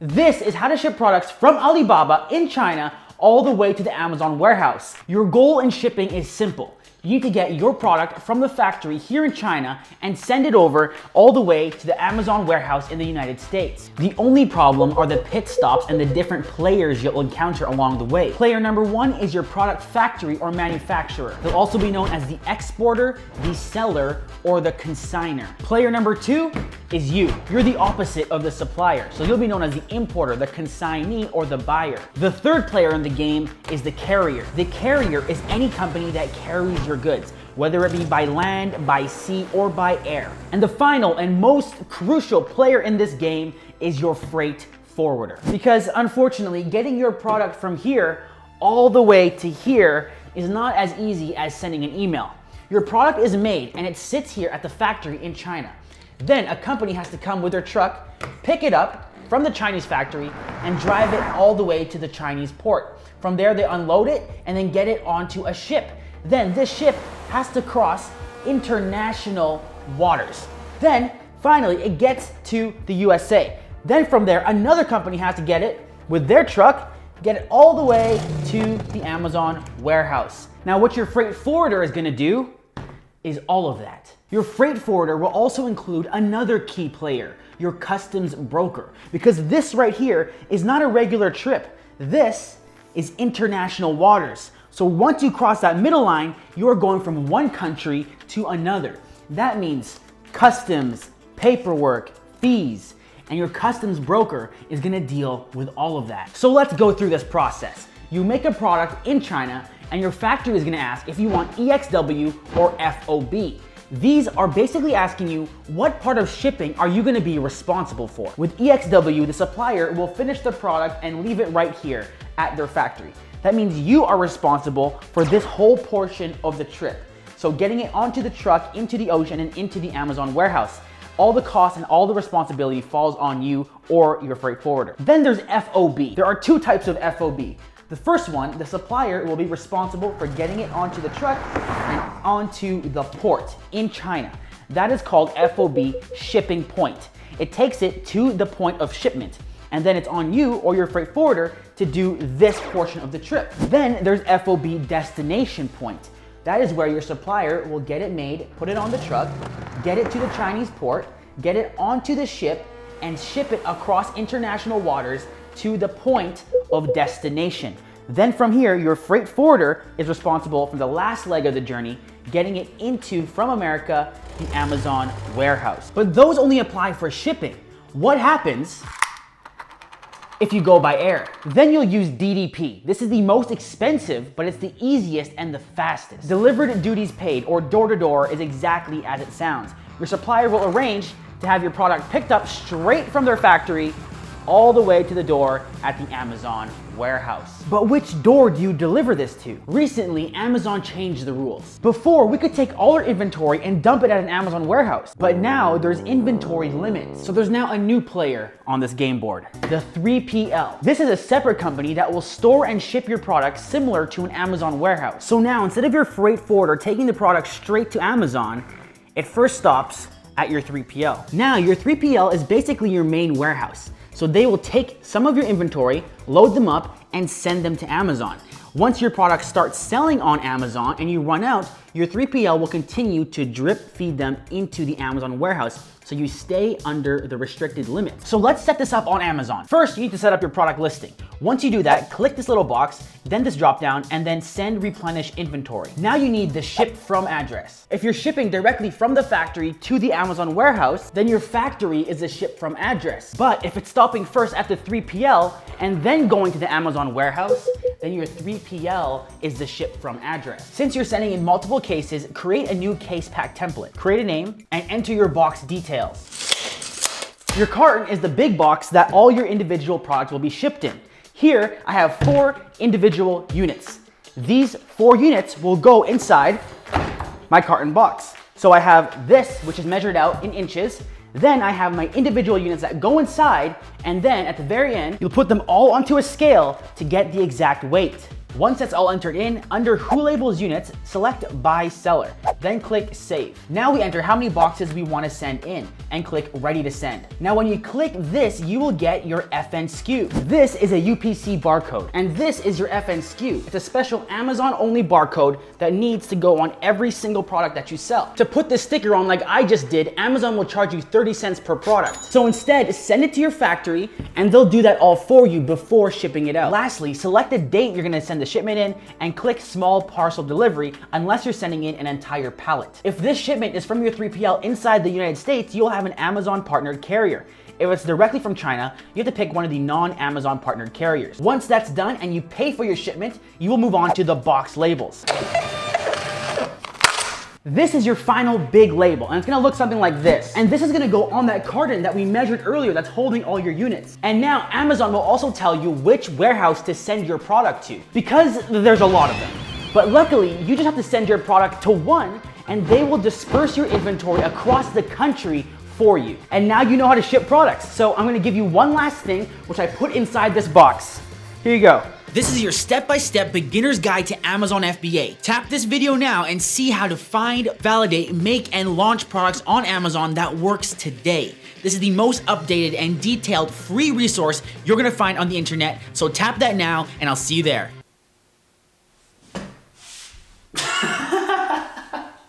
This is how to ship products from Alibaba in China all the way to the Amazon warehouse. Your goal in shipping is simple. You need to get your product from the factory here in China and send it over all the way to the Amazon warehouse in the United States. The only problem are the pit stops and the different players you'll encounter along the way. Player number one is your product factory or manufacturer. They'll also be known as the exporter, the seller, or the consigner. Player number two is you. You're the opposite of the supplier, so you'll be known as the importer, the consignee, or the buyer. The third player in the game is the carrier. The carrier is any company that carries your goods, whether it be by land, by sea, or by air. And the final and most crucial player in this game is your freight forwarder. Because unfortunately, getting your product from here all the way to here is not as easy as sending an email. Your product is made and it sits here at the factory in China. Then a company has to come with their truck, pick it up from the Chinese factory and drive it all the way to the Chinese port. From there, they unload it and then get it onto a ship. Then this ship has to cross international waters. Then finally it gets to the USA. Then from there, another company has to get it with their truck, get it all the way to the Amazon warehouse. Now what your freight forwarder is gonna do is all of that. Your freight forwarder will also include another key player, your customs broker, because this right here is not a regular trip. This is international waters. So once you cross that middle line, you're going from one country to another. That means customs, paperwork, fees, and your customs broker is gonna deal with all of that. So let's go through this process. You make a product in China and your factory is gonna ask if you want EXW or FOB. These are basically asking you what part of shipping are you gonna be responsible for. With EXW, the supplier will finish the product and leave it right here at their factory. That means you are responsible for this whole portion of the trip. So getting it onto the truck, into the ocean, and into the Amazon warehouse. All the cost and all the responsibility falls on you or your freight forwarder. Then there's FOB. There are two types of FOB. The first one, the supplier will be responsible for getting it onto the truck and onto the port in China. That is called FOB shipping point. It takes it to the point of shipment. And then it's on you or your freight forwarder to do this portion of the trip. Then there's FOB destination point. That is where your supplier will get it made, put it on the truck, get it to the Chinese port, get it onto the ship, and ship it across international waters to the point of destination. Then from here, your freight forwarder is responsible for the last leg of the journey, getting it into, from America, the Amazon warehouse. But those only apply for shipping. What happens if you go by air? Then you'll use DDP. This is the most expensive, but it's the easiest and the fastest. Delivered duties paid, or door-to-door, is exactly as it sounds. Your supplier will arrange to have your product picked up straight from their factory all the way to the door at the Amazon warehouse. But which door do you deliver this to? Recently, Amazon changed the rules. Before, we could take all our inventory and dump it at an Amazon warehouse. But now there's inventory limits. So there's now a new player on this game board, the 3PL. This is a separate company that will store and ship your product similar to an Amazon warehouse. So now instead of your freight forwarder taking the product straight to Amazon, it first stops at your 3PL. Now your 3PL is basically your main warehouse. So they will take some of your inventory, load them up, and send them to Amazon. Once your product starts selling on Amazon and you run out, your 3PL will continue to drip feed them into the Amazon warehouse so you stay under the restricted limits. So let's set this up on Amazon. First, you need to set up your product listing. Once you do that, click this little box, then this drop down, and then send replenish inventory. Now you need the ship from address. If you're shipping directly from the factory to the Amazon warehouse, then your factory is a ship from address. But if it's stopping first at the 3PL and then going to the Amazon warehouse, then your 3PL is the ship from address. Since you're sending in multiple cases, create a new case pack template. Create a name and enter your box details. Your carton is the big box that all your individual products will be shipped in. Here, I have 4 individual units. These 4 units will go inside my carton box. So I have this, which is measured out in inches. Then I have my individual units that go inside, and then at the very end, you'll put them all onto a scale to get the exact weight. Once that's all entered in, under Who Labels Units, select By Seller, then click Save. Now we enter how many boxes we want to send in and click Ready to Send. Now when you click this, you will get your FN SKU. This is a UPC barcode, and this is your FN SKU. It's a special Amazon-only barcode that needs to go on every single product that you sell. To put this sticker on like I just did, Amazon will charge you 30 cents per product. So instead, send it to your factory and they'll do that all for you before shipping it out. Lastly, select the date you're gonna send the shipment in and click Small Parcel Delivery unless you're sending in an entire pallet. If this shipment is from your 3PL inside the United States, you'll have an Amazon partnered carrier. If it's directly from China, you have to pick one of the non-Amazon partnered carriers. Once that's done and you pay for your shipment, you will move on to the box labels. This is your final big label, and it's gonna look something like this. And this is gonna go on that carton that we measured earlier that's holding all your units. And now Amazon will also tell you which warehouse to send your product to, because there's a lot of them. But luckily, you just have to send your product to one, and they will disperse your inventory across the country for you. And now you know how to ship products. So I'm gonna give you one last thing, which I put inside this box. Here you go. This is your step-by-step beginner's guide to Amazon FBA. Tap this video now and see how to find, validate, make, and launch products on Amazon that works today. This is the most updated and detailed free resource you're gonna find on the internet, so tap that now and I'll see you there.